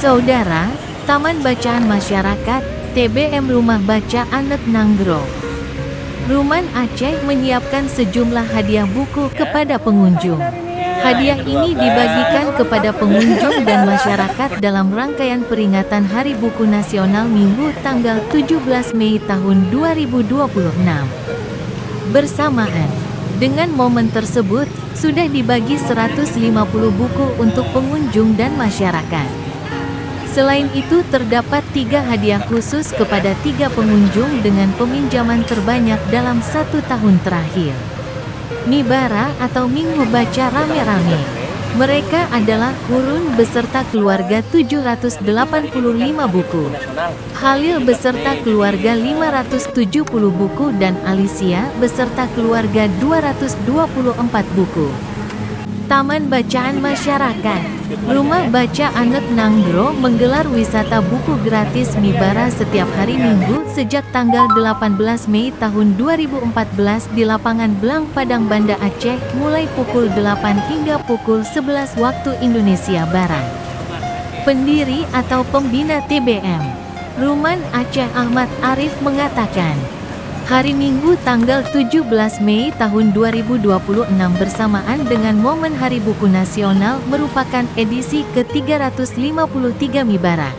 Saudara, Taman Bacaan Masyarakat, TBM Rumah Baca Anet Nanggro, Ruman Aceh menyiapkan sejumlah hadiah buku kepada pengunjung. Hadiah ini dibagikan kepada pengunjung dan masyarakat dalam rangkaian peringatan Hari Buku Nasional Minggu tanggal 17 Mei tahun 2026. Bersamaan dengan momen tersebut, sudah dibagi 150 buku untuk pengunjung dan masyarakat. Selain itu terdapat 3 hadiah khusus kepada 3 pengunjung dengan peminjaman terbanyak dalam 1 tahun terakhir. Mibara atau Minggu Baca Rame-Rame. Mereka adalah Hurun beserta keluarga 785 buku, Halil beserta keluarga 570 buku dan Alicia beserta keluarga 224 buku. Taman Bacaan Masyarakat, Rumah Baca Anet Nanggro menggelar wisata buku gratis Mibara setiap hari Minggu sejak tanggal 18 Mei tahun 2014 di Lapangan Blang Padang Banda Aceh mulai pukul 8 hingga pukul 11 waktu Indonesia Barat. Pendiri atau pembina TBM, Ruman Aceh Ahmad Arif mengatakan, hari Minggu tanggal 17 Mei tahun 2026 bersamaan dengan momen Hari Buku Nasional merupakan edisi ke-353 Mibara.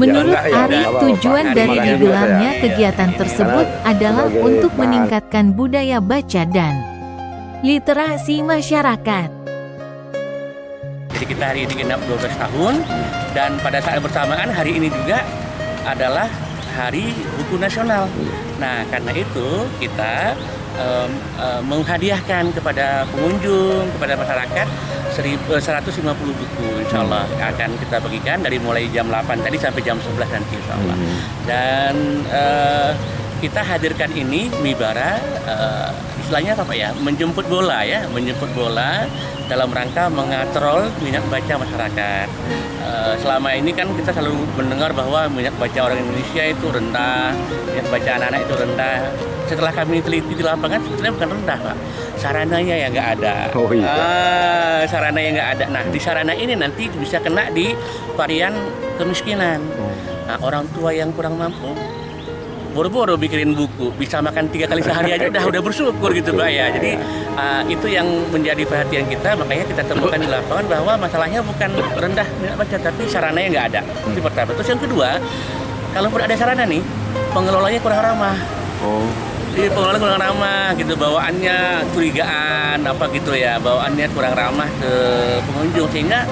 Menurut Ari, tujuan dari digelarnya kegiatan tersebut adalah untuk meningkatkan budaya baca dan literasi masyarakat. Jadi kita hari ini genap 12 tahun dan pada saat bersamaan hari ini juga adalah Hari Buku Nasional. Nah, karena itu kita menghadiahkan kepada pengunjung, kepada masyarakat 150 buku, insya Allah akan kita bagikan dari mulai jam 8 tadi sampai jam 11 nanti, insya Allah. Dan kita hadirkan ini Mibara, istilahnya apa ya, menjemput bola ya, menjemput bola dalam rangka mengatrol minat baca masyarakat. Selama ini kan kita selalu mendengar bahwa minat baca orang Indonesia itu rendah, minat baca anak-anak itu rendah. Setelah kami teliti di lapangan, sebetulnya bukan rendah, Pak. Sarananya yang nggak ada. Oh, iya. Sarana yang nggak ada. Nah, di sarana ini nanti bisa kena di varian kemiskinan. Nah, orang tua yang kurang mampu boro-boro bikinin buku, bisa makan 3 kali sehari aja udah bersyukur gitu, Pak ya. Jadi itu yang menjadi perhatian kita, makanya kita temukan di lapangan bahwa masalahnya bukan rendah minat baca, tapi sarananya nggak ada. Itu pertama. Terus yang kedua, kalaupun ada sarana nih, pengelolanya kurang ramah. Jadi pengelola kurang ramah gitu, bawaannya curigaan apa gitu ya, bawaannya kurang ramah ke pengunjung, sehingga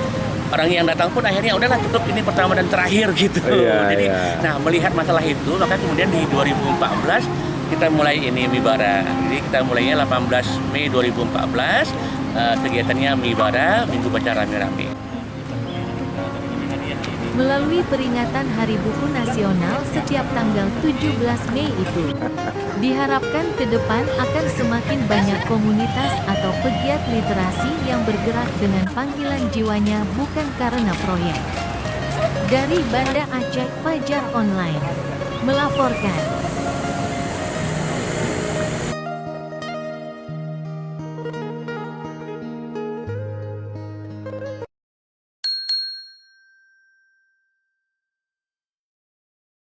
orang yang datang pun akhirnya udahlah cukup ini pertama dan terakhir gitu. Jadi nah, melihat masalah itu, maka kemudian di 2014 kita mulai ini Mibara. Jadi kita mulainya 18 Mei 2014, kegiatannya Mibara Minggu Baca Rame-Rame. Melalui peringatan Hari Buku Nasional setiap tanggal 17 Mei itu, diharapkan ke depan akan semakin banyak komunitas atau pegiat literasi yang bergerak dengan panggilan jiwanya bukan karena proyek. Dari Banda Aceh, Fajar Online melaporkan.